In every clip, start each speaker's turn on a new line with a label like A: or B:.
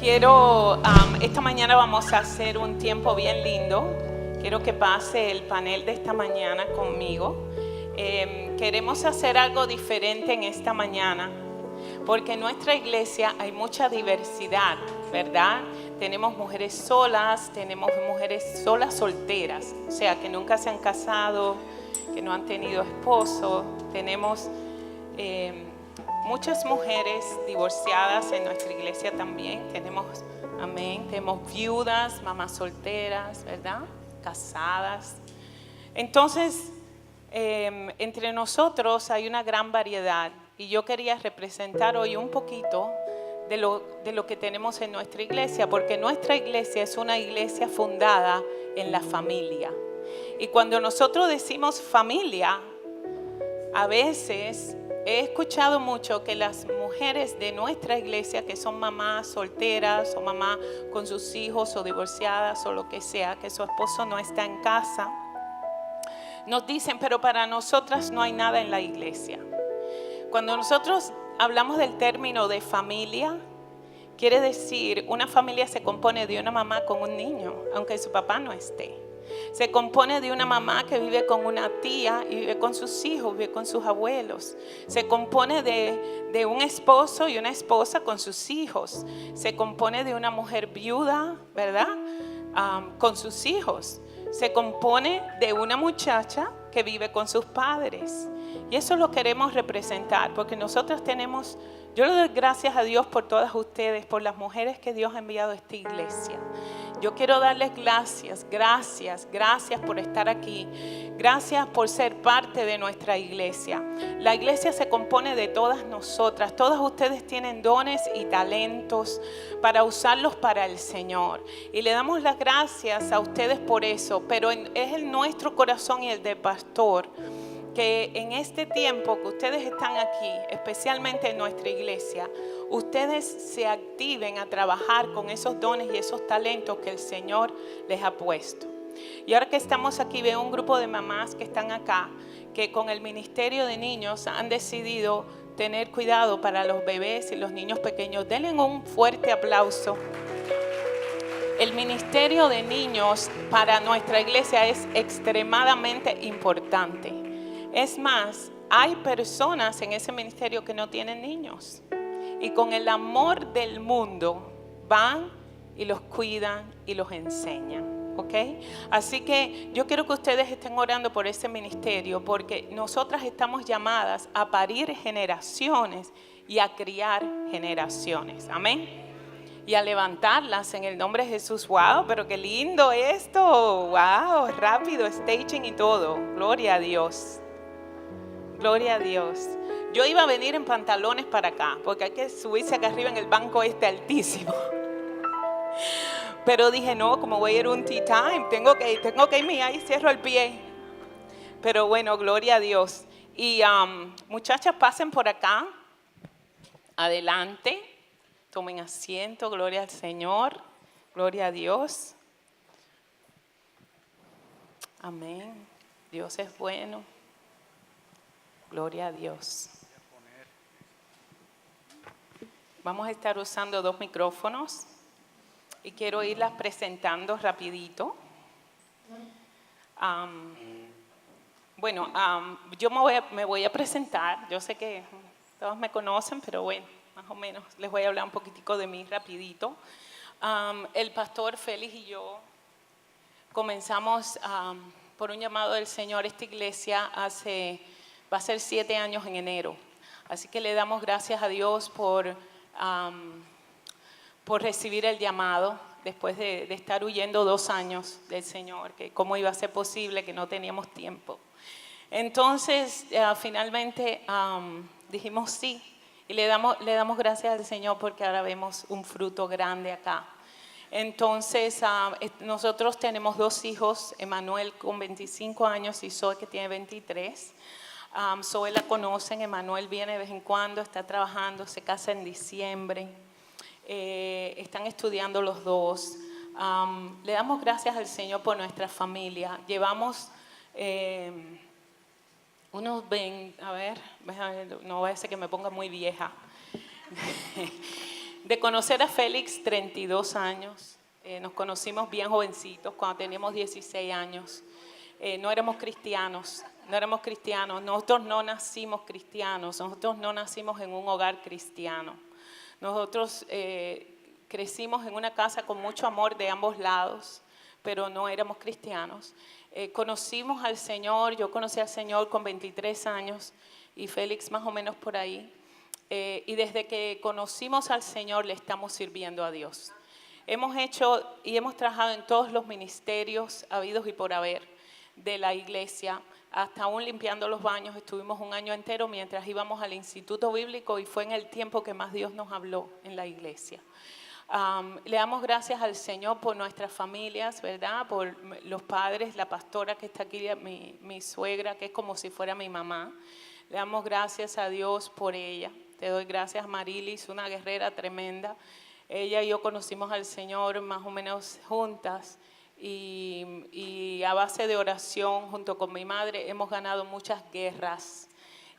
A: Esta mañana vamos a hacer un tiempo bien lindo. Quiero que pase el panel de esta mañana conmigo. Queremos hacer algo diferente en esta mañana, porque en nuestra iglesia hay mucha diversidad, ¿verdad? Tenemos mujeres solas, tenemos mujeres solas solteras, o sea, que nunca se han casado, que no han tenido esposo. Tenemos muchas mujeres divorciadas en nuestra iglesia también. Tenemos viudas, mamás solteras, ¿verdad? Casadas. Entonces, entre nosotros hay una gran variedad. Y yo quería representar hoy un poquito de lo que tenemos en nuestra iglesia, porque nuestra iglesia es una iglesia fundada en la familia. Y cuando nosotros decimos familia, a veces he escuchado mucho que las mujeres de nuestra iglesia, que son mamás solteras o mamás con sus hijos o divorciadas o lo que sea, que su esposo no está en casa, nos dicen, pero para nosotras no hay nada en la iglesia. Cuando nosotros hablamos del término de familia, quiere decir una familia se compone de una mamá con un niño, aunque su papá no esté. Se compone de una mamá que vive con una tía y vive con sus hijos, vive con sus abuelos. Se compone de un esposo y una esposa con sus hijos. Se compone de una mujer viuda, ¿verdad? Con sus hijos. Se compone de una muchacha que vive con sus padres. Y eso lo queremos representar, porque nosotros tenemos, yo le doy gracias a Dios por todas ustedes, por las mujeres que Dios ha enviado a esta iglesia. Yo quiero darles gracias por estar aquí. Gracias por ser parte de nuestra iglesia. La iglesia se compone de todas nosotras. Todas ustedes tienen dones y talentos para usarlos para el Señor. Y le damos las gracias a ustedes por eso. Pero es en nuestro corazón y el del pastor que en este tiempo que ustedes están aquí, especialmente en nuestra iglesia, ustedes se activen a trabajar con esos dones y esos talentos que el Señor les ha puesto. Y ahora que estamos aquí, veo un grupo de mamás que están acá, que con el Ministerio de Niños han decidido tener cuidado para los bebés y los niños pequeños. Denle un fuerte aplauso. El Ministerio de Niños para nuestra iglesia es extremadamente importante. Es más, hay personas en ese ministerio que no tienen niños y con el amor del mundo van y los cuidan y los enseñan, ¿ok? Así que yo quiero que ustedes estén orando por ese ministerio, porque nosotras estamos llamadas a parir generaciones y a criar generaciones, amén, y a levantarlas en el nombre de Jesús. Wow, pero qué lindo esto, wow, rápido, staging y todo, gloria a Dios. Gloria a Dios. Yo iba a venir en pantalones para acá, porque hay que subirse acá arriba en el banco altísimo. Pero dije, no, como voy a ir a un tea time, tengo que irme ahí, cierro el pie. Pero bueno, gloria a Dios. Y muchachas, pasen por acá. Adelante. Tomen asiento, gloria al Señor. Gloria a Dios. Amén. Dios es bueno. Gloria a Dios. Vamos a estar usando 2 micrófonos y quiero irlas presentando rapidito. Yo me voy a presentar. Yo sé que todos me conocen, pero bueno, más o menos les voy a hablar un poquitico de mí rapidito. El pastor Félix y yo comenzamos por un llamado del Señor esta iglesia va a ser 7 años en enero. Así que le damos gracias a Dios por recibir el llamado después de estar huyendo 2 años del Señor, que cómo iba a ser posible, que no teníamos tiempo. Entonces, finalmente dijimos sí, y le damos gracias al Señor porque ahora vemos un fruto grande acá. Entonces, nosotros tenemos 2 hijos, Emanuel con 25 años y Zoe que tiene 23. Zoe la conocen, Emanuel viene de vez en cuando, está trabajando, se casa en diciembre. Están estudiando los 2. Le damos gracias al Señor por nuestra familia. Llevamos unos 20, no vaya a ser que me ponga muy vieja. De conocer a Félix, 32 años. Nos conocimos bien jovencitos, cuando teníamos 16 años. No éramos cristianos. Nosotros no nacimos cristianos, nosotros no nacimos en un hogar cristiano. Nosotros crecimos en una casa con mucho amor de ambos lados, pero no éramos cristianos. Conocimos al Señor, yo conocí al Señor con 23 años y Félix más o menos por ahí. Y desde que conocimos al Señor le estamos sirviendo a Dios. Hemos hecho y hemos trabajado en todos los ministerios habidos y por haber de la iglesia, hasta aún limpiando los baños. Estuvimos un año entero mientras íbamos al Instituto Bíblico y fue en el tiempo que más Dios nos habló en la iglesia. Le damos gracias al Señor por nuestras familias, ¿verdad? Por los padres, la pastora que está aquí, mi suegra, que es como si fuera mi mamá. Le damos gracias a Dios por ella. Te doy gracias, Marilis, una guerrera tremenda. Ella y yo conocimos al Señor más o menos juntas y a base de oración junto con mi madre hemos ganado muchas guerras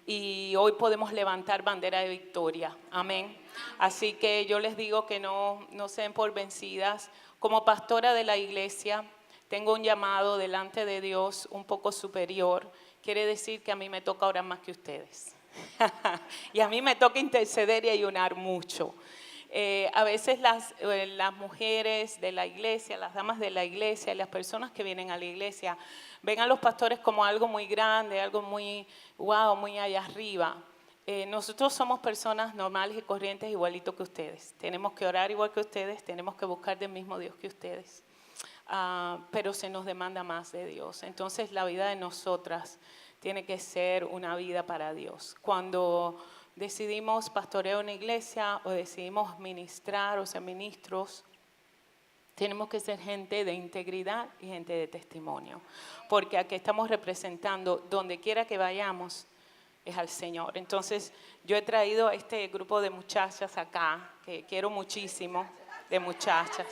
A: y hoy podemos levantar bandera de victoria. Amén. Así que yo les digo que no se den por vencidas. Como pastora de la iglesia tengo un llamado delante de Dios un poco superior. Quiere decir que a mí me toca orar más que ustedes. Y a mí me toca interceder y ayunar mucho. A veces las mujeres de la iglesia, las damas de la iglesia, las personas que vienen a la iglesia, ven a los pastores como algo muy grande, algo muy wow, muy allá arriba. Nosotros somos personas normales y corrientes igualito que ustedes. Tenemos que orar igual que ustedes, tenemos que buscar del mismo Dios que ustedes. Pero se nos demanda más de Dios. Entonces la vida de nosotras tiene que ser una vida para Dios. Cuando decidimos pastorear una iglesia o decidimos ministrar o ser ministros, tenemos que ser gente de integridad y gente de testimonio, porque aquí estamos representando, donde quiera que vayamos, es al Señor. Entonces yo he traído a este grupo de muchachas acá, que quiero muchísimo, de muchachas.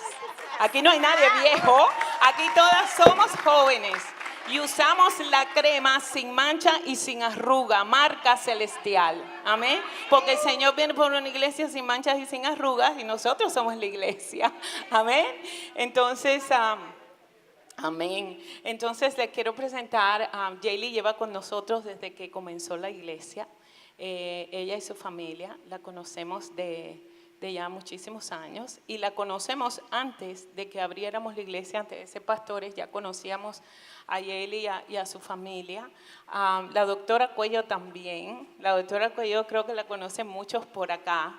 A: Aquí no hay nadie viejo, aquí todas somos jóvenes. Y usamos la crema sin mancha y sin arruga, marca celestial. Amén. Porque el Señor viene por una iglesia sin manchas y sin arrugas y nosotros somos la iglesia. Amén. Entonces, amén. Entonces les quiero presentar a Jaylee. Lleva con nosotros desde que comenzó la iglesia. Ella y su familia la conocemos de ya muchísimos años y la conocemos antes de que abriéramos la iglesia, antes de ser pastores, ya conocíamos a Yeli y a su familia. La doctora Cuello también. La doctora Cuello creo que la conocen muchos por acá,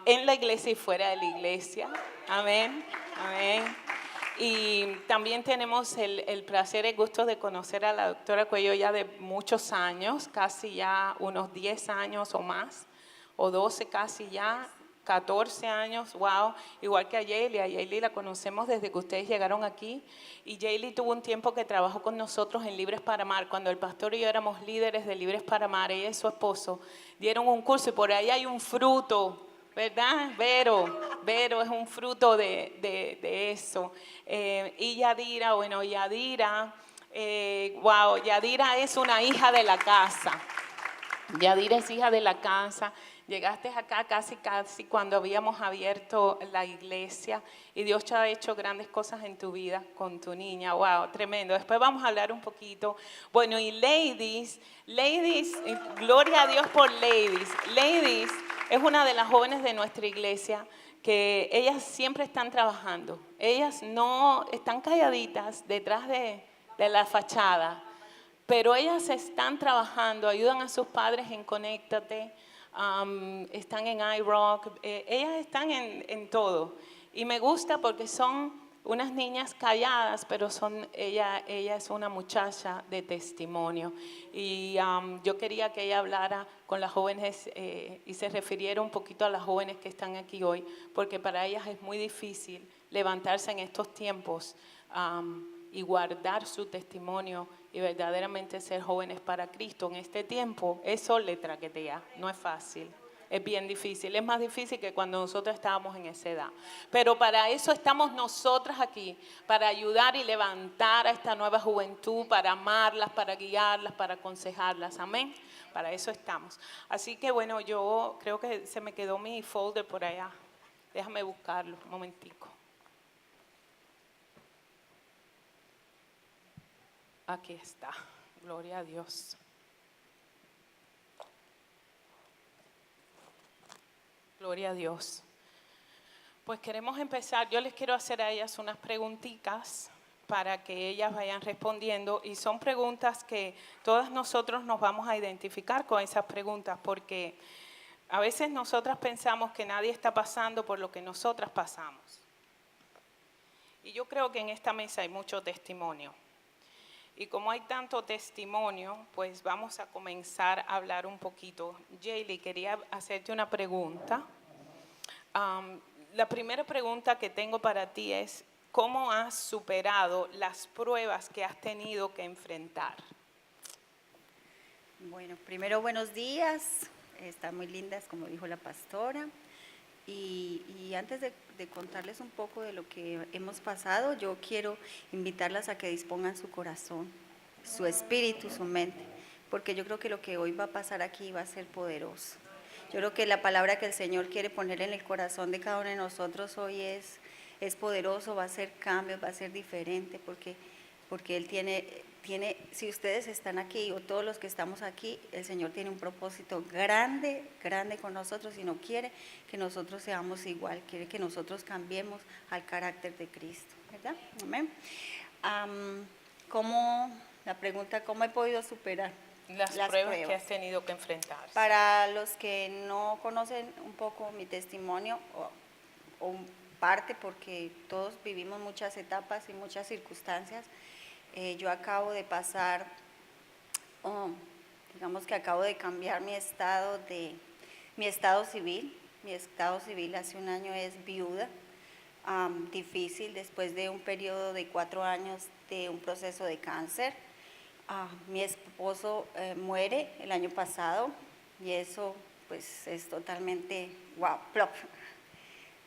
A: en la iglesia y fuera de la iglesia. Amén, amén. Y también tenemos el placer y gusto de conocer a la doctora Cuello ya de muchos años, casi ya unos 10 años o más, o 12 casi ya. 14 años, wow, igual que a Yaylee la conocemos desde que ustedes llegaron aquí y Yaylee tuvo un tiempo que trabajó con nosotros en Libres para Amar, cuando el pastor y yo éramos líderes de Libres para Amar, ella y su esposo dieron un curso y por ahí hay un fruto, ¿verdad? Vero es un fruto de eso. Y Yadira, Yadira es una hija de la casa. Yadira es hija de la casa. Llegaste acá casi cuando habíamos abierto la iglesia y Dios te ha hecho grandes cosas en tu vida con tu niña. Wow, tremendo. Después vamos a hablar un poquito. Bueno, y ladies, gloria a Dios por ladies. Ladies es una de las jóvenes de nuestra iglesia que ellas siempre están trabajando. Ellas no están calladitas detrás de la fachada, pero ellas están trabajando, ayudan a sus padres en Conéctate. Están en iRock, ellas están en todo y me gusta porque son unas niñas calladas, pero ella es una muchacha de testimonio y yo quería que ella hablara con las jóvenes y se refiriera un poquito a las jóvenes que están aquí hoy, porque para ellas es muy difícil levantarse en estos tiempos y guardar su testimonio y verdaderamente ser jóvenes para Cristo en este tiempo. Eso le traquetea, no es fácil, es bien difícil, es más difícil que cuando nosotros estábamos en esa edad. Pero para eso estamos nosotras aquí, para ayudar y levantar a esta nueva juventud, para amarlas, para guiarlas, para aconsejarlas, amén. Para eso estamos. Así que bueno, yo creo que se me quedó mi folder por allá. Déjame buscarlo un momentico. Aquí está. Gloria a Dios. Gloria a Dios. Pues queremos empezar. Yo les quiero hacer a ellas unas preguntitas para que ellas vayan respondiendo. Y son preguntas que todas nosotros nos vamos a identificar con esas preguntas, porque a veces nosotras pensamos que nadie está pasando por lo que nosotras pasamos. Y yo creo que en esta mesa hay mucho testimonio. Y como hay tanto testimonio, pues vamos a comenzar a hablar un poquito. Jaylee, quería hacerte una pregunta. La primera pregunta que tengo para ti es, ¿cómo has superado las pruebas que has tenido que enfrentar?
B: Bueno, primero buenos días, están muy lindas como dijo la pastora, y antes de contarles un poco de lo que hemos pasado, yo quiero invitarlas a que dispongan su corazón, su espíritu, su mente, porque yo creo que lo que hoy va a pasar aquí va a ser poderoso. Yo creo que la palabra que el Señor quiere poner en el corazón de cada uno de nosotros hoy es poderoso, va a ser cambio, va a ser diferente, porque Él tiene, si ustedes están aquí o todos los que estamos aquí, el Señor tiene un propósito grande, grande con nosotros y no quiere que nosotros seamos igual, quiere que nosotros cambiemos al carácter de Cristo, ¿verdad? Amén. La pregunta, ¿cómo he podido superar
A: Las pruebas que has tenido que enfrentar.
B: Para los que no conocen un poco mi testimonio o parte, porque todos vivimos muchas etapas y muchas circunstancias, yo acabo de pasar, digamos que acabo de cambiar mi estado civil. Mi estado civil hace un año es viuda, difícil después de un periodo de 4 años de un proceso de cáncer. Mi esposo muere el año pasado y eso pues es totalmente wow, plop.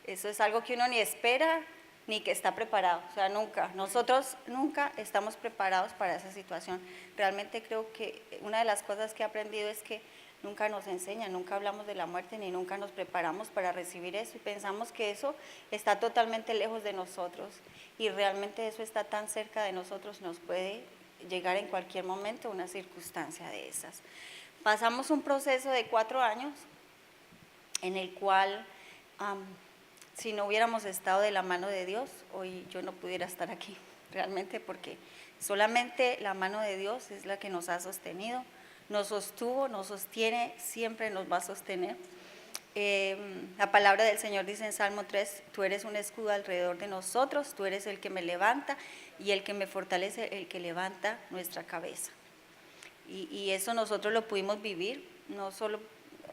B: Eso es algo que uno ni espera ni que está preparado, o sea, nosotros nunca estamos preparados para esa situación. Realmente creo que una de las cosas que he aprendido es que nunca nos enseñan, nunca hablamos de la muerte ni nunca nos preparamos para recibir eso y pensamos que eso está totalmente lejos de nosotros y realmente eso está tan cerca de nosotros, nos puede llegar en cualquier momento una circunstancia de esas. Pasamos un proceso de 4 años en el cual si no hubiéramos estado de la mano de Dios, hoy yo no pudiera estar aquí, realmente, porque solamente la mano de Dios es la que nos ha sostenido, nos sostuvo, nos sostiene, siempre nos va a sostener. La palabra del Señor dice en Salmo 3, tú eres un escudo alrededor de nosotros, tú eres el que me levanta y el que me fortalece, el que levanta nuestra cabeza. Y eso nosotros lo pudimos vivir, no solo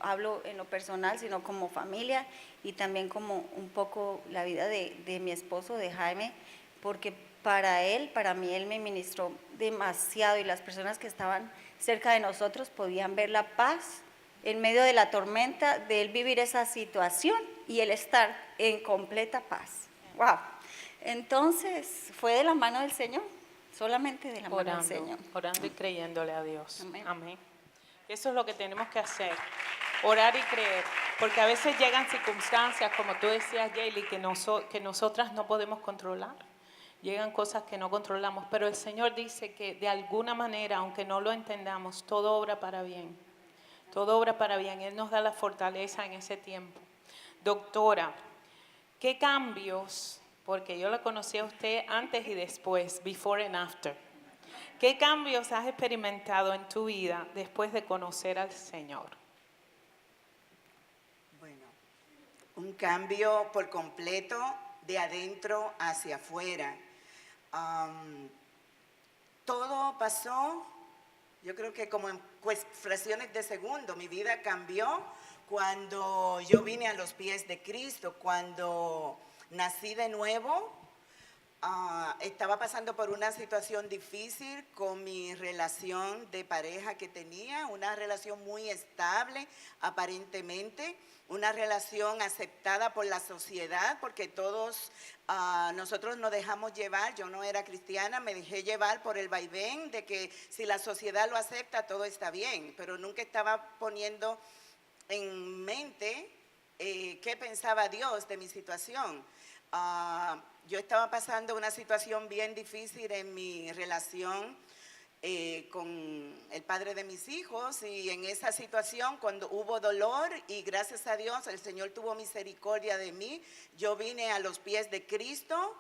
B: hablo en lo personal, sino como familia y también como un poco la vida de mi esposo, de Jaime, porque para mí, él me ministró demasiado y las personas que estaban cerca de nosotros podían ver la paz en medio de la tormenta, de él vivir esa situación y él estar en completa paz. ¡Wow! Entonces, fue de la mano del Señor, solamente de la mano del Señor.
A: Orando y creyéndole a Dios.
B: Amén.
A: Amén. Eso es lo que tenemos que hacer, orar y creer, porque a veces llegan circunstancias, como tú decías, Jaylee, que nosotras no podemos controlar. Llegan cosas que no controlamos, pero el Señor dice que de alguna manera, aunque no lo entendamos, todo obra para bien. Todo obra para bien. Él nos da la fortaleza en ese tiempo. Doctora, ¿qué cambios, porque yo la conocí a usted antes y después, before and after, ¿qué cambios has experimentado en tu vida después de conocer al Señor?
C: Bueno, un cambio por completo de adentro hacia afuera. Todo pasó, yo creo que como en fracciones de segundo, mi vida cambió cuando yo vine a los pies de Cristo, cuando nací de nuevo. Estaba pasando por una situación difícil con mi relación de pareja que tenía, una relación muy estable aparentemente, una relación aceptada por la sociedad, porque todos nosotros nos dejamos llevar. Yo no era cristiana, me dejé llevar por el vaivén de que si la sociedad lo acepta todo está bien, pero nunca estaba poniendo en mente qué pensaba Dios de mi situación. Yo estaba pasando una situación bien difícil en mi relación con el padre de mis hijos, y en esa situación, cuando hubo dolor, y gracias a Dios el Señor tuvo misericordia de mí, yo vine a los pies de Cristo.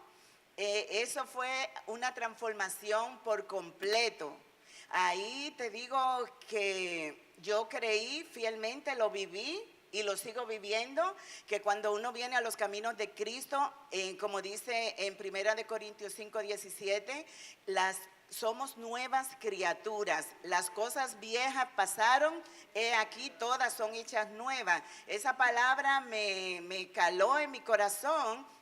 C: Eso fue una transformación por completo. Ahí te digo que yo creí fielmente, lo viví y lo sigo viviendo, que cuando uno viene a los caminos de Cristo, como dice en 1 Corintios 5:17, somos nuevas criaturas. Las cosas viejas pasaron, aquí todas son hechas nuevas. Esa palabra me caló en mi corazón.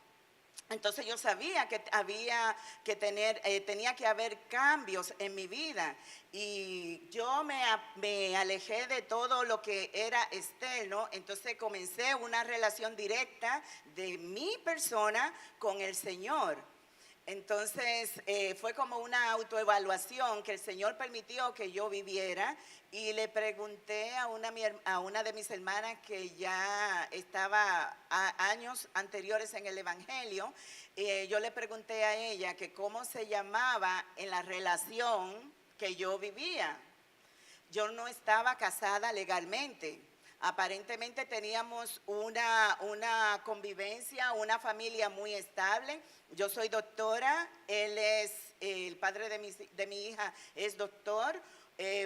C: Entonces yo sabía que tenía que haber cambios en mi vida, y yo me alejé de todo lo que era externo. Entonces comencé una relación directa de mi persona con el Señor. Entonces fue como una autoevaluación que el Señor permitió que yo viviera, y le pregunté a una de mis hermanas que ya estaba años anteriores en el Evangelio. Yo le pregunté a ella que cómo se llamaba en la relación que yo vivía. Yo no estaba casada legalmente. Aparentemente teníamos una convivencia, una familia muy estable. Yo soy doctora, el padre de mi hija es doctor,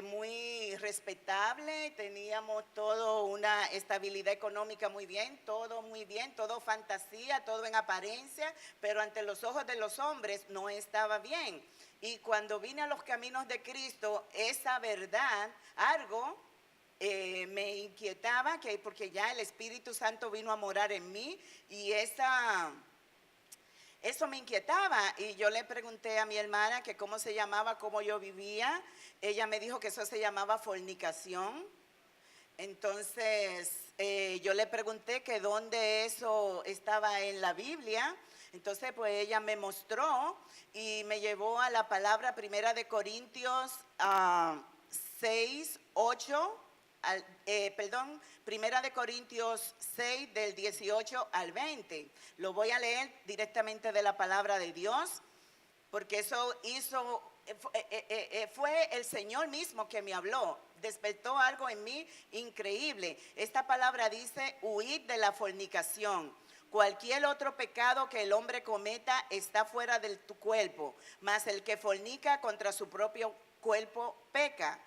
C: muy respetable, teníamos todo una estabilidad económica muy bien, todo fantasía, todo en apariencia, pero ante los ojos de los hombres no estaba bien. Y cuando vine a los caminos de Cristo, esa verdad, algo me inquietaba, porque ya el Espíritu Santo vino a morar en mí, y eso me inquietaba. Y yo le pregunté a mi hermana que cómo se llamaba, cómo yo vivía. Ella me dijo que eso se llamaba fornicación. Entonces yo le pregunté que dónde eso estaba en la Biblia. Entonces pues ella me mostró y me llevó a la palabra 1 Corintios 6, 8. 1 Corintios 6 del 18 al 20. Lo voy a leer directamente de la palabra de Dios, porque fue el Señor mismo que me habló, despertó algo en mí increíble. Esta palabra dice: huid de la fornicación. Cualquier otro pecado que el hombre cometa está fuera de tu cuerpo, mas el que fornica contra su propio cuerpo peca.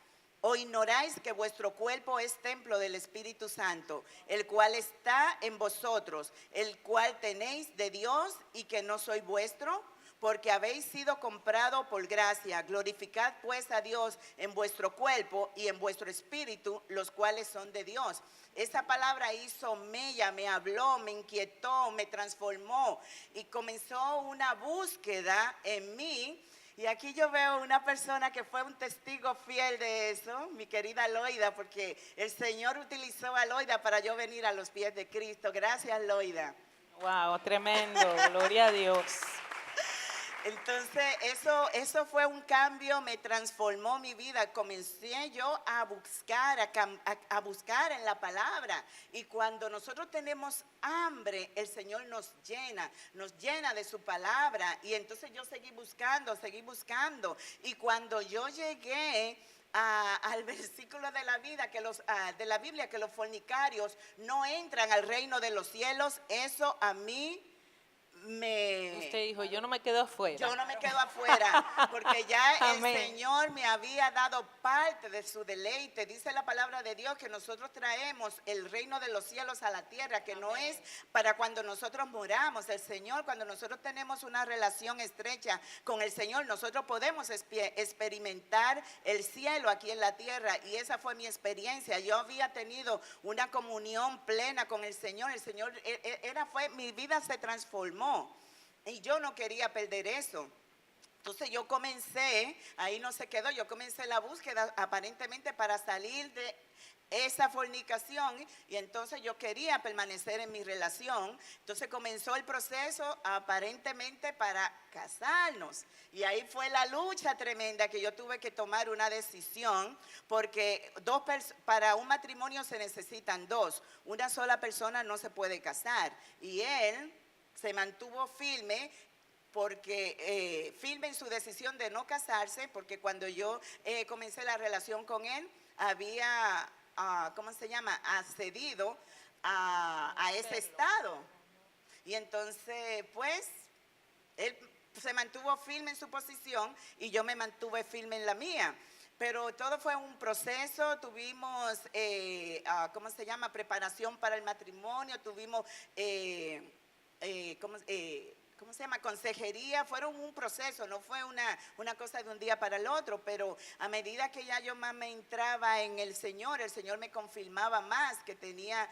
C: ¿O ignoráis que vuestro cuerpo es templo del Espíritu Santo, el cual está en vosotros, el cual tenéis de Dios, y que no soy vuestro? Porque habéis sido comprado por gracia. Glorificad pues a Dios en vuestro cuerpo y en vuestro espíritu, los cuales son de Dios. Esa palabra hizo mella, me habló, me inquietó, me transformó, y comenzó una búsqueda en mí. Y aquí yo veo una persona que fue un testigo fiel de eso, mi querida Loida, porque el Señor utilizó a Loida para yo venir a los pies de Cristo. Gracias, Loida.
A: Wow, tremendo, gloria a Dios.
C: Entonces eso fue un cambio, me transformó mi vida. Comencé yo a buscar en la palabra, y cuando nosotros tenemos hambre, el Señor nos llena de su palabra. Y entonces yo seguí buscando, y cuando yo llegué al versículo de la Biblia, que los fornicarios no entran al reino de los cielos, eso a mí
A: Usted dijo: yo no me quedo afuera.
C: Yo no me quedo afuera, porque ya el
A: Amén.
C: Señor me había dado parte de su deleite. Dice la palabra de Dios que nosotros traemos el reino de los cielos a la tierra, que no es para cuando nosotros moramos. El Señor, cuando nosotros tenemos una relación estrecha con el Señor, nosotros podemos experimentar el cielo aquí en la tierra, y esa fue mi experiencia. Yo había tenido una comunión plena con el Señor. Mi vida se transformó. Y yo no quería perder eso. Entonces yo comencé, ahí no se quedó, yo comencé la búsqueda aparentemente para salir de esa fornicación, y entonces yo quería permanecer en mi relación. Entonces comenzó el proceso aparentemente para casarnos, y ahí fue la lucha tremenda que yo tuve que tomar una decisión, porque para un matrimonio se necesitan dos, una sola persona no se puede casar, y él se mantuvo firme, porque firme en su decisión de no casarse, porque cuando yo comencé la relación con él, había, ¿cómo se llama?, accedido a ese estado. Y entonces, pues, él se mantuvo firme en su posición y yo me mantuve firme en la mía. Pero todo fue un proceso, tuvimos, ¿cómo se llama?, preparación para el matrimonio, tuvimos, ¿cómo se llama?, consejería. Fueron un proceso, no fue una cosa de un día para el otro, pero a medida que ya yo más me entraba en el Señor me confirmaba más que tenía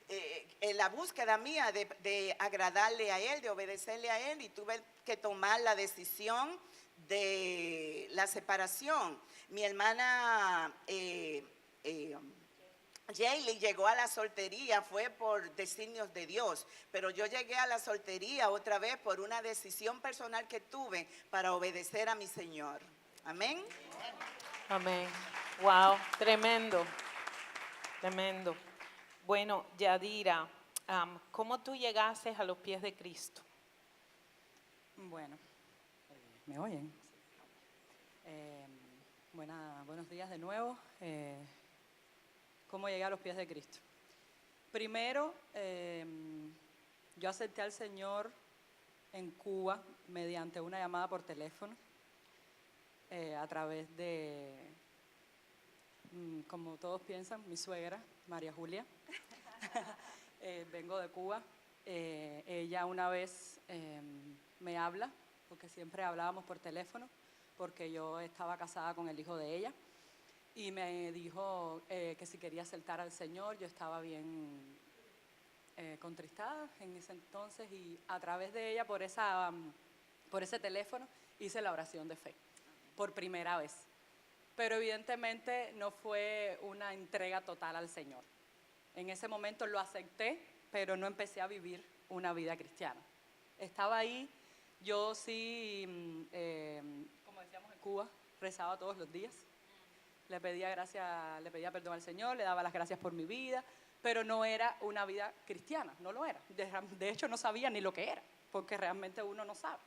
C: en la búsqueda mía de agradarle a Él, de obedecerle a Él, y tuve que tomar la decisión de la separación. Mi hermana Jaylee llegó a la soltería, fue por designios de Dios, pero yo llegué a la soltería otra vez por una decisión personal que tuve para obedecer a mi Señor. Amén.
A: Amén. Wow, tremendo, tremendo. Bueno, Yadira, ¿cómo tú llegaste a los pies de Cristo?
D: Bueno, ¿me oyen? Buenos días de nuevo. ¿Cómo llegué a los pies de Cristo? Primero, yo acepté al Señor en Cuba mediante una llamada por teléfono, a través de, como todos piensan, mi suegra, María Julia. Vengo de Cuba. Ella una vez me habla, porque siempre hablábamos por teléfono, porque yo estaba casada con el hijo de ella, y me dijo que si quería aceptar al Señor. Yo estaba bien contristada en ese entonces, y a través de ella, por ese teléfono, hice la oración de fe, por primera vez. Pero evidentemente no fue una entrega total al Señor. En ese momento lo acepté, pero no empecé a vivir una vida cristiana. Estaba ahí, yo sí, como decíamos en Cuba, rezaba todos los días. Le pedía perdón al Señor, le daba las gracias por mi vida, pero no era una vida cristiana, no lo era. De hecho, no sabía ni lo que era, porque realmente uno no sabe.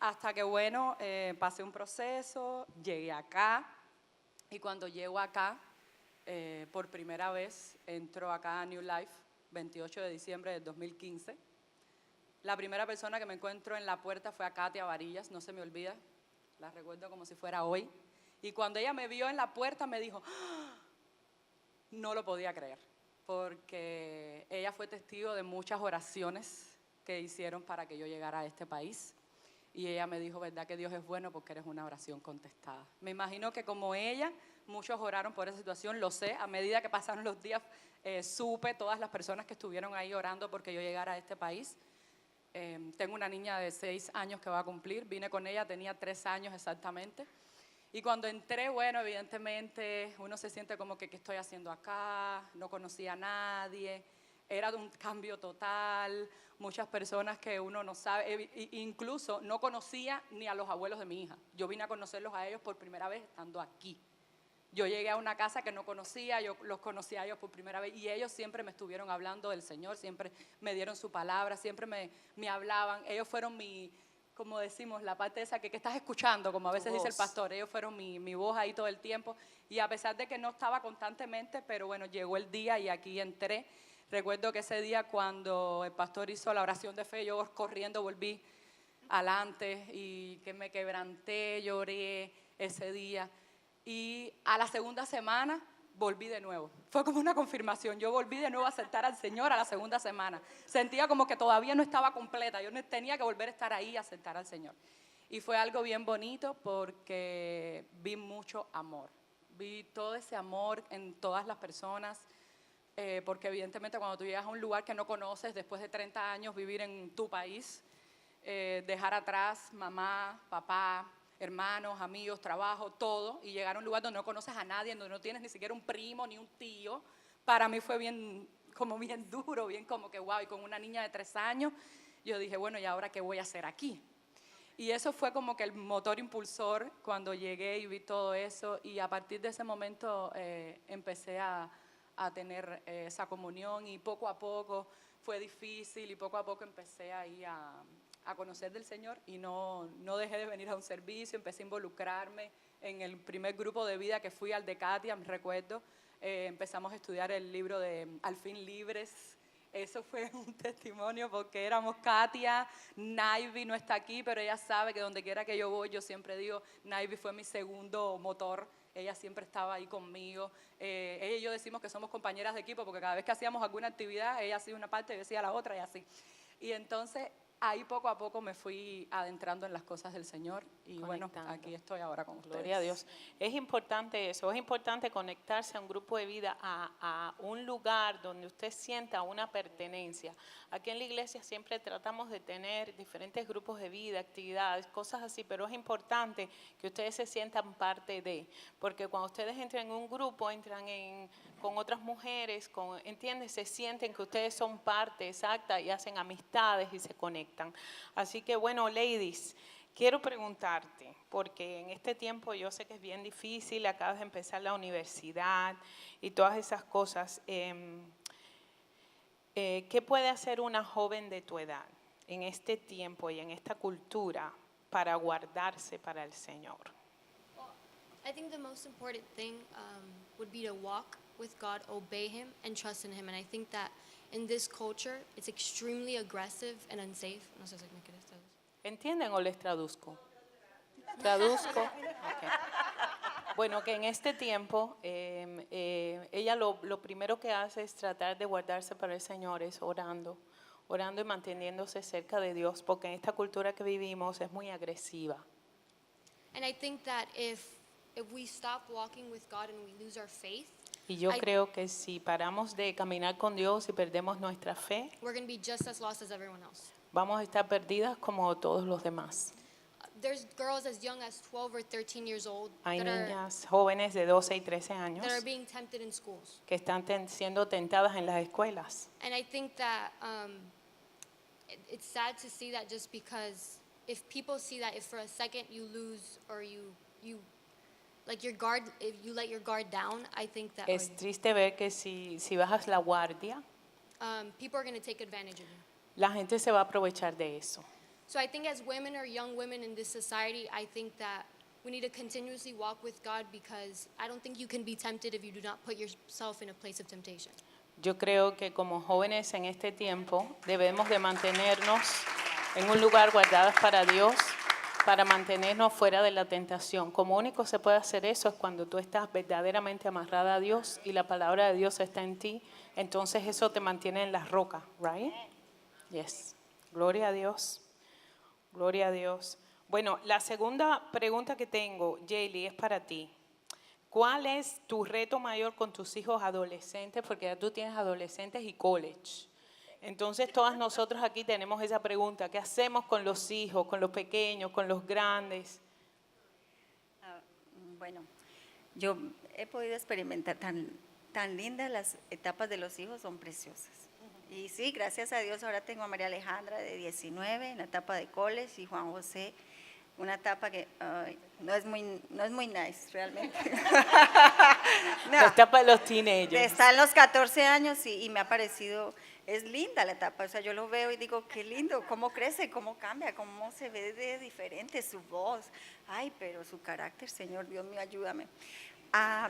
D: Hasta que, bueno, pasé un proceso, llegué acá, y cuando llego acá, por primera vez, entro acá a New Life, 28 de diciembre del 2015. La primera persona que me encuentro en la puerta fue a Katia Varillas, no se me olvida, la recuerdo como si fuera hoy. Y cuando ella me vio en la puerta me dijo, ¡ah! No lo podía creer, porque ella fue testigo de muchas oraciones que hicieron para que yo llegara a este país. Y ella me dijo, ¿verdad que Dios es bueno? Porque eres una oración contestada. Me imagino que como ella, muchos oraron por esa situación, lo sé. A medida que pasaron los días, supe todas las personas que estuvieron ahí orando porque yo llegara a este país. Tengo una niña de 6 años que va a cumplir, vine con ella, tenía 3 años exactamente. Y cuando entré, bueno, evidentemente uno se siente como que ¿qué estoy haciendo acá? No conocía a nadie, era un cambio total, muchas personas que uno no sabe, incluso no conocía ni a los abuelos de mi hija. Yo vine a conocerlos a ellos por primera vez estando aquí. Yo llegué a una casa que no conocía, yo los conocí a ellos por primera vez, y ellos siempre me estuvieron hablando del Señor, siempre me dieron su palabra, siempre me hablaban. Ellos fueron mi, como decimos, la parte esa que estás escuchando, como a veces dice el pastor, ellos fueron mi voz ahí todo el tiempo. Y a pesar de que no estaba constantemente, pero bueno, llegó el día y aquí entré. Recuerdo que ese día cuando el pastor hizo la oración de fe, yo corriendo volví adelante y que me quebranté, lloré ese día. Y a la segunda semana volví de nuevo. Fue como una confirmación. Yo volví de nuevo a aceptar al Señor a la segunda semana. Sentía como que todavía no estaba completa. Yo tenía que volver a estar ahí y aceptar al Señor. Y fue algo bien bonito porque vi mucho amor. Vi todo ese amor en todas las personas. Porque evidentemente cuando tú llegas a un lugar que no conoces, después de 30 años vivir en tu país, dejar atrás mamá, papá, hermanos, amigos, trabajo, todo, y llegar a un lugar donde no conoces a nadie, donde no tienes ni siquiera un primo ni un tío. Para mí fue bien duro, bien como que wow, y con una niña de 3 años, yo dije, bueno, ¿y ahora qué voy a hacer aquí? Y eso fue como que el motor impulsor cuando llegué y vi todo eso, y a partir de ese momento empecé a tener esa comunión, y poco a poco fue difícil, y poco a poco empecé ahí a conocer del Señor, y no dejé de venir a un servicio, empecé a involucrarme en el primer grupo de vida que fui al de Katia, me recuerdo. Empezamos a estudiar el libro de Al fin libres. Eso fue un testimonio porque éramos Katia, Naivi no está aquí, pero ella sabe que donde quiera que yo voy, yo siempre digo, Naivi fue mi segundo motor, ella siempre estaba ahí conmigo. Ella y yo decimos que somos compañeras de equipo porque cada vez que hacíamos alguna actividad, ella hacía una parte, yo hacía la otra y así. Y entonces ahí poco a poco me fui adentrando en las cosas del Señor y bueno, aquí estoy ahora con ustedes.
A: Gloria a Dios. Es importante eso, es importante conectarse a un grupo de vida, a un lugar donde usted sienta una pertenencia. Aquí en la iglesia siempre tratamos de tener diferentes grupos de vida, actividades, cosas así, pero es importante que ustedes se sientan parte de, porque cuando ustedes entran en un grupo, con otras mujeres, ¿entiendes? Se sienten que ustedes son parte exacta y hacen amistades y se conectan. Así que bueno, ladies, quiero preguntarte, porque en este tiempo yo sé que es bien difícil, acabas de empezar la universidad y todas esas cosas. ¿Qué puede hacer una joven de tu edad en este tiempo y en esta cultura para guardarse para el Señor?
E: I think the most important thing would be to walk with God, obey Him, and trust in Him. And I think that in this culture, it's extremely aggressive and unsafe. No sé si me quieres traducir.
A: ¿Entienden o les traduzco? Traduzco. Okay. Bueno, que en este tiempo ella lo primero que hace es tratar de guardarse para el Señor, es orando y manteniéndose cerca de Dios, porque en esta cultura que vivimos es muy agresiva.
E: And I think that if we stop walking with God and we lose our faith,
A: Y yo creo que si paramos de caminar con Dios y perdemos nuestra fe,
E: we're going to be just as lost as everyone else.
A: vamos a estar perdidas como todos los demás.
E: There's girls as young as 12 or 13 years old
A: Hay
E: that
A: niñas jóvenes de 12 y 13 años
E: are being tempted in schools.
A: que están siendo tentadas en las escuelas.
E: And I think that it's sad to see that, just because if people see that if for a second you lose or you like your guard, if you let your guard down, I think that
A: Es triste ver que si bajas la guardia,
E: people are going to take advantage of you.
A: la gente se va a aprovechar de eso.
E: So I think as women or young women in this society, I think that we need to continuously walk with God, because I don't think you can be tempted if you do not put yourself in a place of temptation.
A: Yo creo que como jóvenes en este tiempo debemos de mantenernos en un lugar guardadas para Dios, para mantenernos fuera de la tentación. Como único se puede hacer eso es cuando tú estás verdaderamente amarrada a Dios y la palabra de Dios está en ti, entonces eso te mantiene en la roca, right? Yes. Gloria a Dios. Gloria a Dios. Bueno, la segunda pregunta que tengo, Jaylee, es para ti. ¿Cuál es tu reto mayor con tus hijos adolescentes? Porque ya tú tienes adolescentes y college. Entonces todas nosotros aquí tenemos esa pregunta. ¿Qué hacemos con los hijos, con los pequeños, con los grandes?
B: Bueno, yo he podido experimentar tan lindas las etapas de los hijos, son preciosas. Y sí, gracias a Dios ahora tengo a María Alejandra de 19 en la etapa de college y Juan José, una etapa que no es muy nice realmente. No,
A: La etapa de los teenagers.
B: está en los 14 años y me ha parecido, es linda la etapa, o sea, yo lo veo y digo, qué lindo, cómo crece, cómo cambia, cómo se ve de diferente su voz. Ay, pero su carácter, Señor, Dios mío, ayúdame.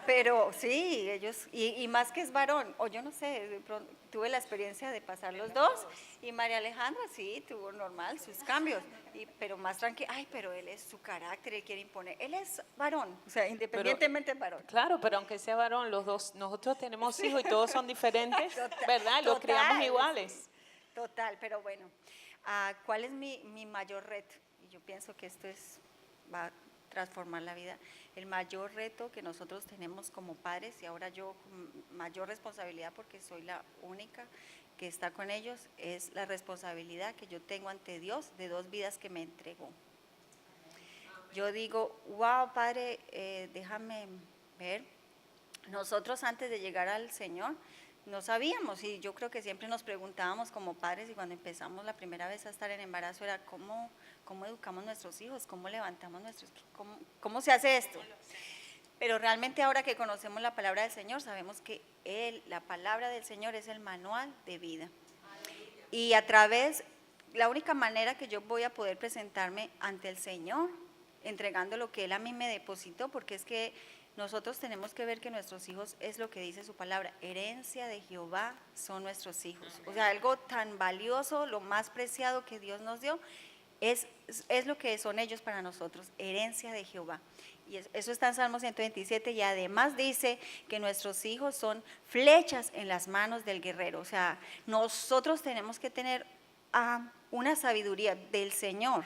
B: Pero sí, ellos, y más que es varón, o yo no sé, de pronto, tuve la experiencia de pasar los dos, y María Alejandra sí, tuvo normal sus cambios, pero más tranquila, ay, pero él es su carácter, él quiere imponer, él es varón, o sea, independientemente es varón.
A: Claro, pero aunque sea varón, los dos, nosotros tenemos hijos y todos son diferentes,
B: Total,
A: ¿verdad? Los criamos
B: total,
A: iguales.
B: Total, pero bueno, ¿cuál es mi mayor reto? Y yo pienso que esto va transformar la vida. El mayor reto que nosotros tenemos como padres, y ahora yo con mayor responsabilidad porque soy la única que está con ellos, es la responsabilidad que yo tengo ante Dios de 2 vidas que me entregó. Yo digo, wow, Padre, déjame ver. Nosotros antes de llegar al Señor no sabíamos, y yo creo que siempre nos preguntábamos como padres, y cuando empezamos la primera vez a estar en embarazo era cómo educamos nuestros hijos, cómo levantamos cómo se hace esto. Pero realmente ahora que conocemos la palabra del Señor, sabemos que la palabra del Señor es el manual de vida. Y la única manera que yo voy a poder presentarme ante el Señor, entregando lo que Él a mí me depositó, porque es que nosotros tenemos que ver que nuestros hijos, es lo que dice su palabra, herencia de Jehová son nuestros hijos. O sea, algo tan valioso, lo más preciado que Dios nos dio, es lo que son ellos para nosotros, herencia de Jehová. Y eso está en Salmo 127, y además dice que nuestros hijos son flechas en las manos del guerrero. O sea, nosotros tenemos que tener una sabiduría del Señor,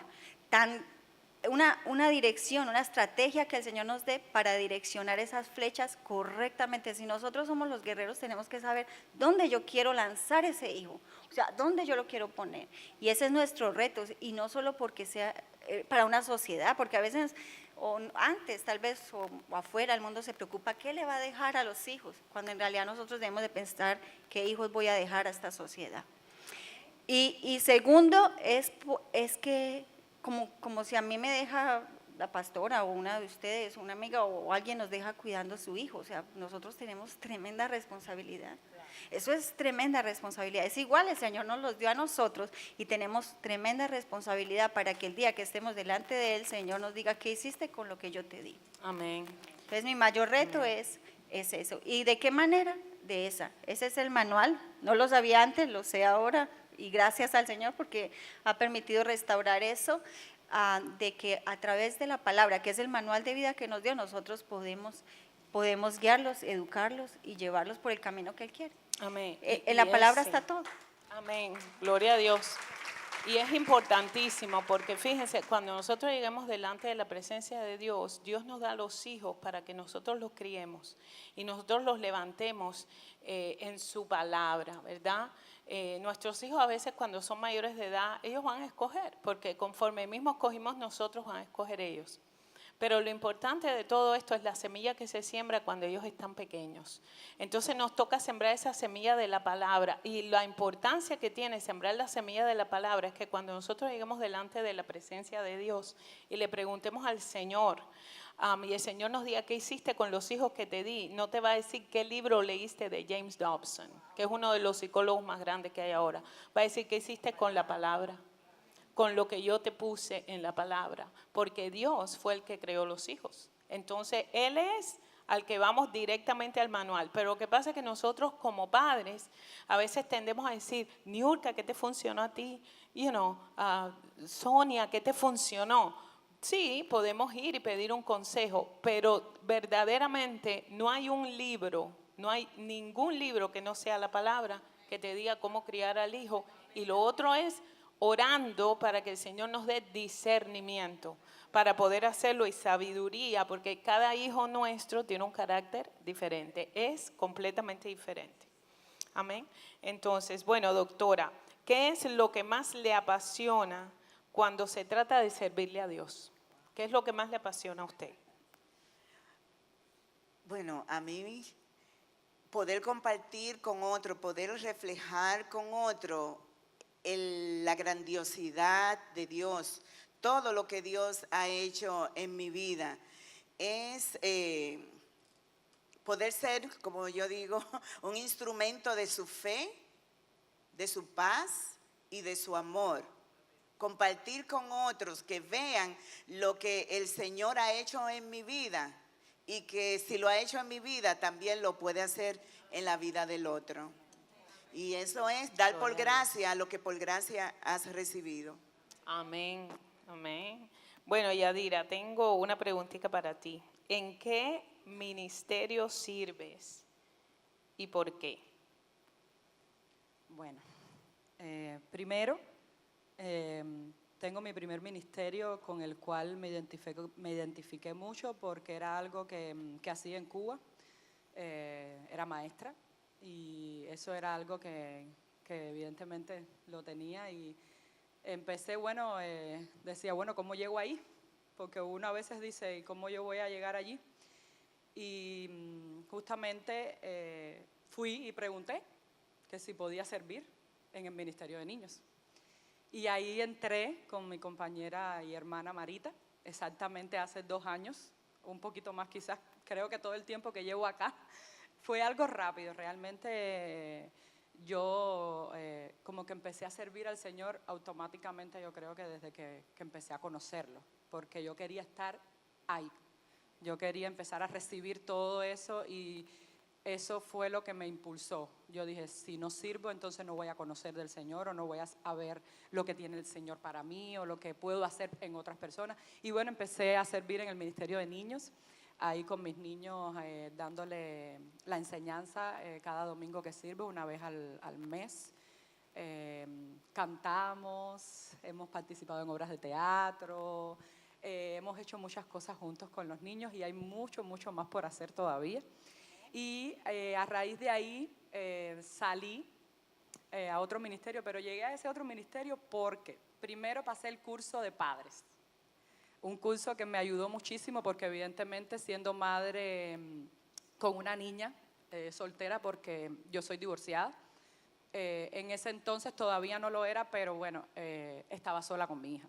B: una dirección, una estrategia que el Señor nos dé para direccionar esas flechas correctamente. Si nosotros somos los guerreros, tenemos que saber dónde yo quiero lanzar ese hijo, o sea, dónde yo lo quiero poner. Y ese es nuestro reto, y no solo porque sea para una sociedad, porque a veces, o antes tal vez, o afuera, el mundo se preocupa, ¿qué le va a dejar a los hijos? Cuando en realidad nosotros debemos de pensar, ¿qué hijos voy a dejar a esta sociedad? Y segundo, es que como si a mí me deja la pastora o una de ustedes, una amiga o alguien nos deja cuidando a su hijo. O sea, nosotros tenemos tremenda responsabilidad. Eso es tremenda responsabilidad. Es igual, el Señor nos los dio a nosotros y tenemos tremenda responsabilidad para que el día que estemos delante de Él, el Señor nos diga, ¿qué hiciste con lo que yo te di?
A: Amén.
B: Entonces mi mayor reto es eso. ¿Y de qué manera? De esa. Ese es el manual. No lo sabía antes, lo sé ahora. Y gracias al Señor porque ha permitido restaurar eso, de que a través de la palabra, que es el manual de vida que nos dio, nosotros podemos guiarlos, educarlos y llevarlos por el camino que Él quiere.
A: Amén.
B: En la palabra está todo.
A: Amén. Gloria a Dios. Y es importantísimo porque fíjense, cuando nosotros llegamos delante de la presencia de Dios, Dios nos da los hijos para que nosotros los criemos y nosotros los levantemos en su palabra, ¿verdad? Nuestros hijos a veces cuando son mayores de edad, ellos van a escoger, porque conforme mismo escogimos nosotros, van a escoger ellos. Pero lo importante de todo esto es la semilla que se siembra cuando ellos están pequeños. Entonces nos toca sembrar esa semilla de la palabra. Y la importancia que tiene sembrar la semilla de la palabra es que cuando nosotros lleguemos delante de la presencia de Dios y le preguntemos al Señor, y el Señor nos diga qué hiciste con los hijos que te di, no te va a decir qué libro leíste de James Dobson, que es uno de los psicólogos más grandes que hay ahora. Va a decir qué hiciste con la palabra, con lo que yo te puse en la palabra, porque Dios fue el que creó los hijos. Entonces, Él es al que vamos directamente al manual. Pero lo que pasa es que nosotros como padres a veces tendemos a decir, Niurka, ¿qué te funcionó a ti? Sonia, ¿qué te funcionó? Sí, podemos ir y pedir un consejo, pero verdaderamente no hay un libro, no hay ningún libro que no sea la palabra que te diga cómo criar al hijo. Y lo otro es orando para que el Señor nos dé discernimiento para poder hacerlo y sabiduría, porque cada hijo nuestro tiene un carácter diferente, es completamente diferente. Amén. Entonces, bueno, doctora, ¿qué es lo que más le apasiona cuando se trata de servirle a Dios? ¿Qué es lo que más le apasiona a usted?
C: Bueno, a mí poder compartir con otro, poder reflejar con otro la grandiosidad de Dios, todo lo que Dios ha hecho en mi vida, es poder ser, como yo digo, un instrumento de su fe, de su paz y de su amor. Compartir con otros que vean lo que el Señor ha hecho en mi vida y que si lo ha hecho en mi vida también lo puede hacer en la vida del otro. Y eso es dar por gracia lo que por gracia has recibido.
A: Amén, amén. Bueno, Yadira, tengo una preguntita para ti. ¿En qué ministerio sirves y por qué?
D: Bueno, primero, tengo mi primer ministerio con el cual me identifiqué mucho porque era algo que hacía en Cuba. Era maestra y eso era algo que evidentemente lo tenía y empecé, bueno, decía, bueno, ¿cómo llego ahí? Porque uno a veces dice, ¿y cómo yo voy a llegar allí? Y justamente fui y pregunté que si podía servir en el Ministerio de Niños. Y ahí entré con mi compañera y hermana Marita, exactamente hace 2 años, un poquito más quizás, creo que todo el tiempo que llevo acá. Fue algo rápido, realmente yo como que empecé a servir al Señor automáticamente, yo creo que desde que empecé a conocerlo, porque yo quería estar ahí, yo quería empezar a recibir todo eso y eso fue lo que me impulsó. Yo dije, si no sirvo, entonces no voy a conocer del Señor o no voy a ver lo que tiene el Señor para mí o lo que puedo hacer en otras personas. Y bueno, empecé a servir en el Ministerio de Niños, ahí con mis niños dándole la enseñanza cada domingo que sirvo, una vez al mes. Cantamos, hemos participado en obras de teatro, hemos hecho muchas cosas juntos con los niños y hay mucho, mucho más por hacer todavía. Y a raíz de ahí salí a otro ministerio, pero llegué a ese otro ministerio porque primero pasé el curso de padres, un curso que me ayudó muchísimo porque evidentemente siendo madre con una niña soltera, porque yo soy divorciada, en ese entonces todavía no lo era, pero bueno, estaba sola con mi hija.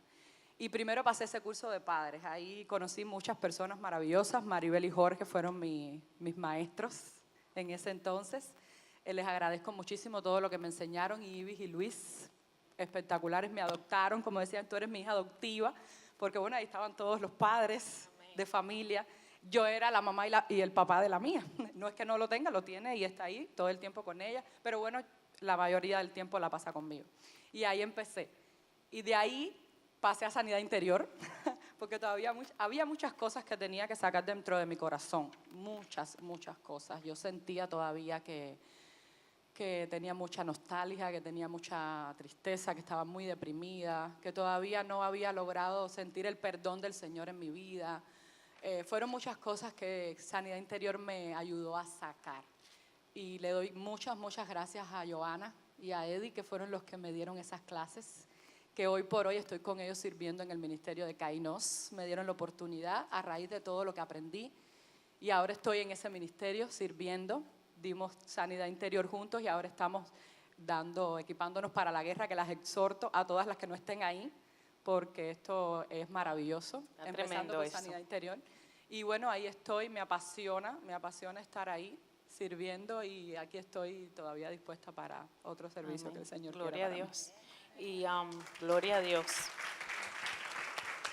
D: Y primero pasé ese curso de padres, ahí conocí muchas personas maravillosas, Maribel y Jorge fueron mis maestros en ese entonces. Les agradezco muchísimo todo lo que me enseñaron, y Ibis y Luis, espectaculares, me adoptaron, como decían, tú eres mi hija adoptiva, porque bueno, ahí estaban todos los padres de familia. Yo era la mamá y el papá de la mía, no es que no lo tenga, lo tiene y está ahí todo el tiempo con ella, pero bueno, la mayoría del tiempo la pasa conmigo. Y ahí empecé, y de ahí pasé a sanidad interior, porque todavía había muchas cosas que tenía que sacar dentro de mi corazón, muchas cosas. Yo sentía todavía que tenía mucha nostalgia, que tenía mucha tristeza, que estaba muy deprimida, que todavía no había logrado sentir el perdón del Señor en mi vida. Fueron muchas cosas que sanidad interior me ayudó a sacar. Y le doy muchas gracias a Joana y a Eddie, que fueron los que me dieron esas clases, que hoy por hoy estoy con ellos sirviendo en el ministerio de Kainos. Me dieron la oportunidad a raíz de todo lo que aprendí y ahora estoy en ese ministerio sirviendo. Dimos sanidad interior juntos y ahora estamos equipándonos para la guerra, que las exhorto a todas las que no estén ahí, porque esto es maravilloso, empezando con sanidad interior. Y bueno, ahí estoy, me apasiona estar ahí sirviendo y aquí estoy todavía dispuesta para otro servicio que el Señor quiera para mí.
A: Gloria a Dios. Y gloria a Dios.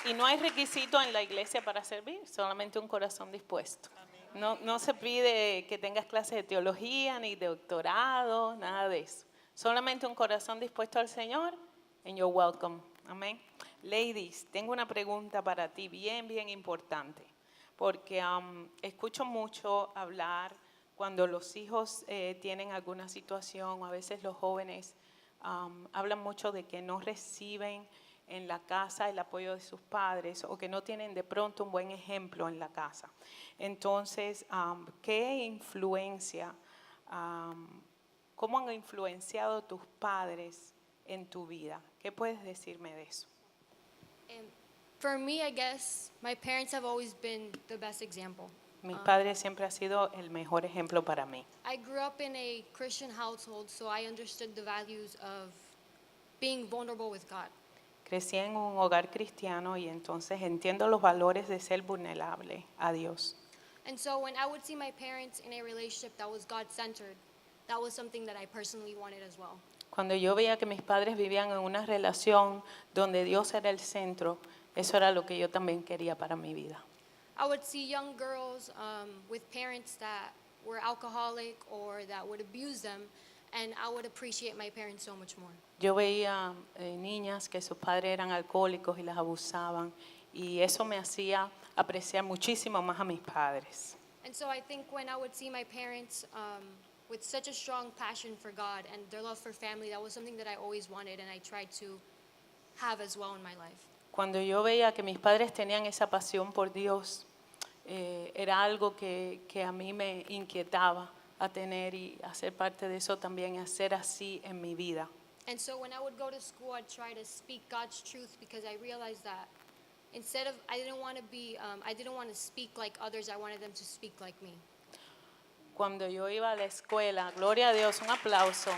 A: Y no hay requisito en la iglesia para servir, solamente un corazón dispuesto. No se pide que tengas clases de teología ni de doctorado, nada de eso. Solamente un corazón dispuesto al Señor and you're welcome. Amén. Ladies, tengo una pregunta para ti bien importante, porque escucho mucho hablar cuando los hijos tienen alguna situación, o a veces los jóvenes hablan mucho de que no reciben en la casa el apoyo de sus padres o que no tienen de pronto un buen ejemplo en la casa. Entonces, ¿qué influencia, cómo han influenciado tus padres en tu vida? ¿Qué puedes decirme de eso?
E: For me, I guess my parents have always been the best example.
A: Mis padres siempre han sido el mejor ejemplo para mí.
E: I grew up in a Christian household, so I understood the values of being vulnerable with God.
A: Crecí en un hogar cristiano y entonces entiendo los valores de ser vulnerable a Dios.
E: And so when I would see my parents in a relationship that was God-centered, that was something that I personally wanted as well.
A: Cuando yo veía que mis padres vivían en una relación donde Dios era el centro, eso era lo que yo también quería para mi vida.
E: I would see young girls with parents that were alcoholic or that would abuse them, and I would appreciate my parents so much more.
A: Yo veía niñas que sus padres eran alcohólicos y las abusaban, y eso me hacía apreciar muchísimo más a mis padres.
E: And so I think when I would see my parents with such a strong passion for God and their love for family, that was something that I always wanted, and I tried to have as well in my life.
A: Cuando yo veía que mis padres tenían esa pasión por Dios, era algo que a mí me inquietaba a tener y hacer parte de eso también, hacer así en mi vida.
E: And so when I would go to school, I'd try to speak God's truth because I realized that instead of, I didn't want to speak like others, I wanted them to speak like me.
A: Cuando yo iba a la escuela, gloria a Dios, un aplauso,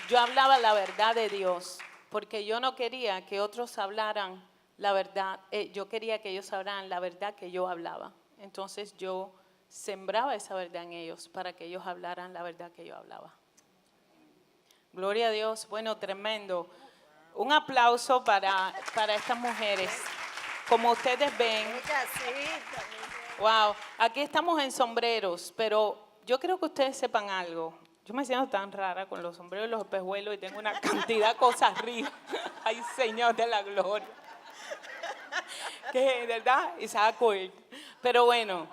A: yo hablaba la verdad de Dios, porque yo no quería que otros hablaran la verdad, yo quería que ellos hablaran la verdad que yo hablaba. Entonces yo sembraba esa verdad en ellos para que ellos hablaran la verdad que yo hablaba. Gloria a Dios, bueno, tremendo. Un aplauso para estas mujeres. Como ustedes ven,
B: Ella sí, también.
A: wow, aquí estamos en sombreros, pero yo creo que ustedes sepan algo. Yo me siento tan rara con los sombreros y los espejuelos y tengo una cantidad de cosas arriba. Ay, Señor de la gloria. Que, ¿verdad? Isaac Court. Pero bueno,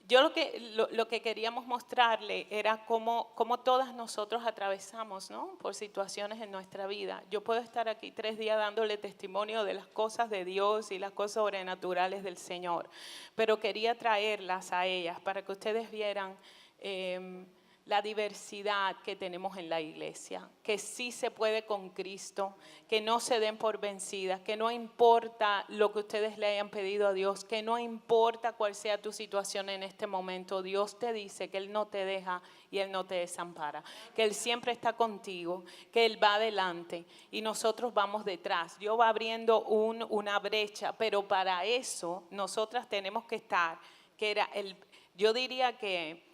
A: yo lo que queríamos mostrarle era cómo todas nosotros atravesamos, ¿no?, por situaciones en nuestra vida. Yo puedo estar aquí 3 días dándole testimonio de las cosas de Dios y las cosas sobrenaturales del Señor, pero quería traerlas a ellas para que ustedes vieran la diversidad que tenemos en la iglesia, que sí se puede con Cristo, que no se den por vencidas, que no importa lo que ustedes le hayan pedido a Dios, que no importa cuál sea tu situación en este momento, Dios te dice que Él no te deja y Él no te desampara, que Él siempre está contigo, que Él va adelante y nosotros vamos detrás. Dios va abriendo una brecha, pero para eso nosotras tenemos que estar, yo diría que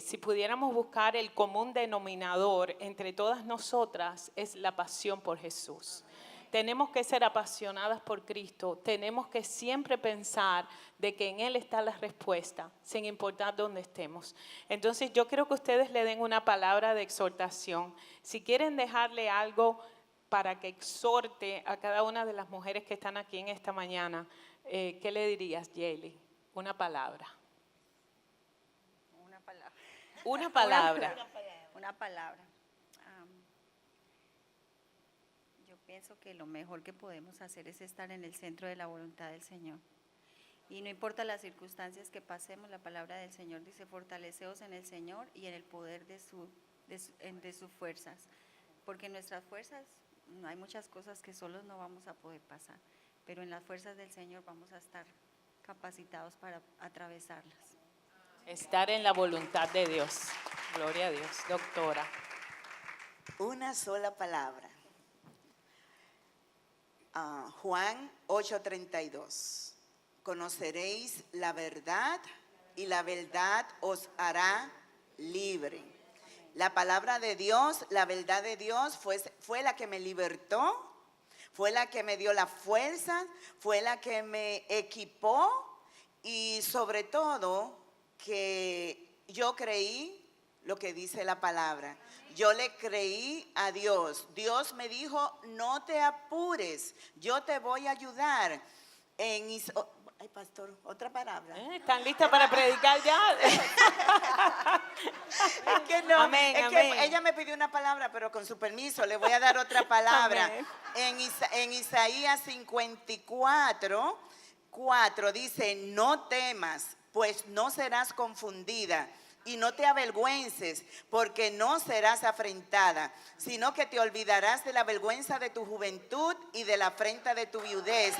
A: si pudiéramos buscar el común denominador entre todas nosotras es la pasión por Jesús. Tenemos que ser apasionadas por Cristo, tenemos que siempre pensar de que en Él está la respuesta, sin importar dónde estemos. Entonces yo quiero que ustedes le den una palabra de exhortación. Si quieren dejarle algo para que exhorte a cada una de las mujeres que están aquí en esta mañana, ¿qué le dirías, Yeli? Una palabra. Una palabra.
B: Una palabra. Yo pienso que lo mejor que podemos hacer es estar en el centro de la voluntad del Señor. Y no importa las circunstancias que pasemos, la palabra del Señor dice, fortaleceos en el Señor y en el poder de sus fuerzas. Porque en nuestras fuerzas hay muchas cosas que solos no vamos a poder pasar, pero en las fuerzas del Señor vamos a estar capacitados para atravesarlas.
A: Estar en la voluntad de Dios. Gloria a Dios. Doctora.
C: Una sola palabra. Juan 8:32. Conoceréis la verdad y la verdad os hará libre. La palabra de Dios, la verdad de Dios fue la que me libertó, fue la que me dio la fuerza, fue la que me equipó y sobre todo que yo creí lo que dice la palabra. Yo le creí a Dios. Dios me dijo, no te apures, yo te voy a ayudar. Ay, pastor, otra palabra.
A: ¿Están listas para predicar ya?
C: Es que no,
A: Amén,
C: es
A: amén.
C: que ella me pidió una palabra, pero con su permiso le voy a dar otra palabra.
A: Amén.
C: En Isaías 54:4 dice, no temas, pues no serás confundida. Y no te avergüences, porque no serás afrentada, sino que te olvidarás de la vergüenza de tu juventud y de la afrenta de tu viudez.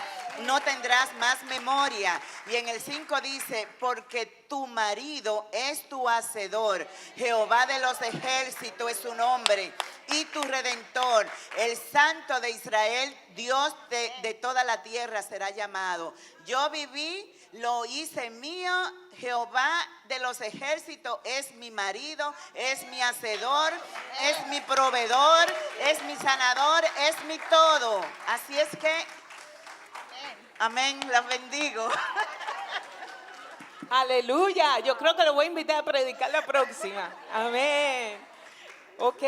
C: No tendrás más memoria. Y en el 5 dice, porque tu marido es tu hacedor, Jehová de los ejércitos es su nombre, y tu redentor, el Santo de Israel, Dios de toda la tierra será llamado. Yo viví, lo hice mío. Jehová de los ejércitos es mi marido, es mi hacedor, es mi proveedor, es mi sanador, es mi todo. Así es que, amén, las bendigo.
A: Aleluya. Yo creo que lo voy a invitar a predicar la próxima. Amén. Ok,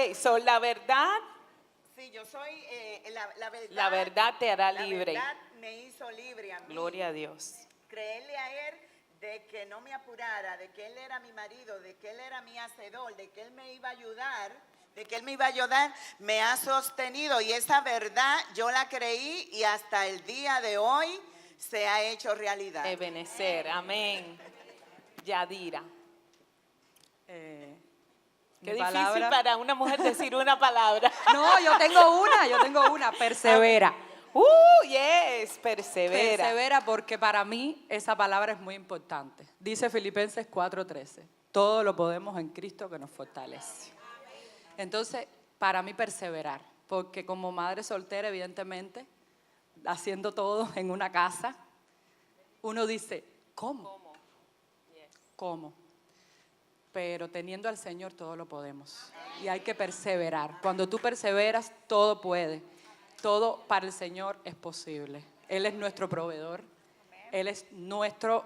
A: la verdad.
C: Sí, yo soy la verdad.
A: La verdad te hará libre.
C: La verdad me hizo libre a mí.
A: Gloria a Dios.
C: Creerle a Él de que no me apurara, de que Él era mi marido, de que Él era mi hacedor, de que Él me iba a ayudar de que Él me iba a ayudar, me ha sostenido y esa verdad yo la creí y hasta el día de hoy se ha hecho realidad.
A: Ebenezer, amén. Yadira.
D: Mi
A: Qué difícil
D: palabra-
A: para una mujer decir una palabra.
D: No, yo tengo una, persevera.
A: Yes, persevera.
D: Persevera porque para mí esa palabra es muy importante. Dice Filipenses 4:13, todo lo podemos en Cristo que nos fortalece. Entonces, para mí perseverar, porque como madre soltera, evidentemente, haciendo todo en una casa, uno dice, ¿cómo? ¿Cómo? Pero teniendo al Señor todo lo podemos. Y hay que perseverar. Cuando tú perseveras, todo puede. Todo para el Señor es posible. Él es nuestro proveedor. Él es nuestro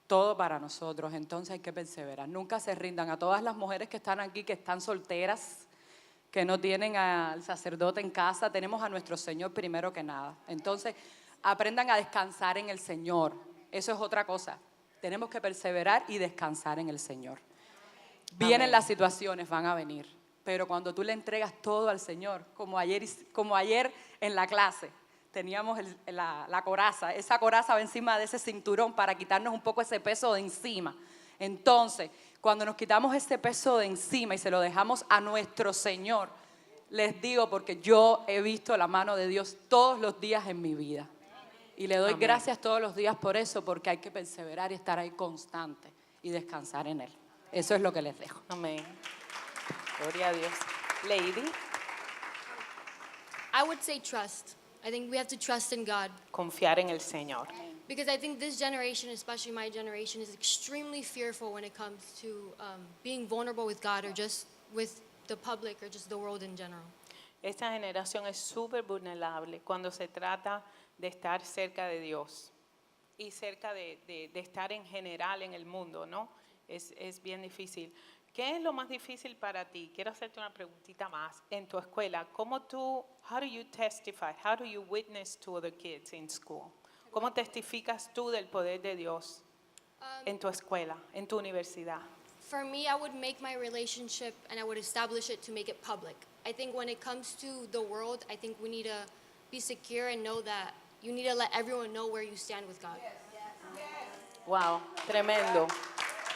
D: todo para nosotros. Entonces hay que perseverar. Nunca se rindan. A todas las mujeres que están aquí, que están solteras, que no tienen al sacerdote en casa, tenemos a nuestro Señor primero que nada. Entonces, aprendan a descansar en el Señor. Eso es otra cosa. Tenemos que perseverar y descansar en el Señor. Vienen
A: Amén.
D: las situaciones, van a venir. Pero cuando tú le entregas todo al Señor, como ayer en la clase, teníamos la coraza. Esa coraza va encima de ese cinturón para quitarnos un poco ese peso de encima. Entonces, cuando nos quitamos ese peso de encima y se lo dejamos a nuestro Señor, les digo porque yo he visto la mano de Dios todos los días en mi vida. Y le doy
A: Amén.
D: gracias todos los días por eso, porque hay que perseverar y estar ahí constante y descansar en Él. Eso es lo que les dejo.
A: Amén. Gloria a Dios. Lady,
E: I would say trust. I think we have to trust in God.
A: confiar en el Señor.
E: Because I think this generation, especially my generation, is extremely fearful when it comes to being vulnerable with God or just with the public or just the world in general.
A: Esta generación es súper vulnerable cuando se trata de estar cerca de Dios y cerca de estar en general en el mundo, ¿no? Es bien difícil. ¿Qué es lo más difícil para ti? Quiero hacerte una preguntita más. En tu escuela, how do you testify? How do you witness to other kids in school? ¿Cómo testificas tú del poder de Dios en tu escuela, en tu universidad?
E: For me, I would make my relationship and I would establish it to make it public. I think when it comes to the world, I think we need to be secure and know that you need to let everyone know where you stand with God.
A: Wow, tremendo.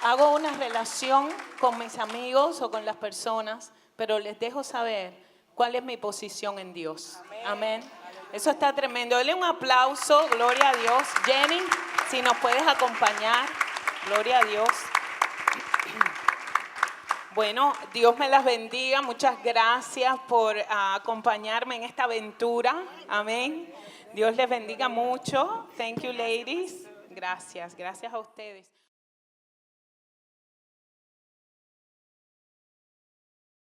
A: Hago una relación con mis amigos o con las personas, pero les dejo saber cuál es mi posición en Dios. Amén. Eso está tremendo. Dale un aplauso, gloria a Dios. Jenny, si nos puedes acompañar, gloria a Dios. Bueno, Dios me las bendiga. Muchas gracias por acompañarme en esta aventura. Amén. Dios les bendiga mucho. Thank you, ladies. Gracias a ustedes.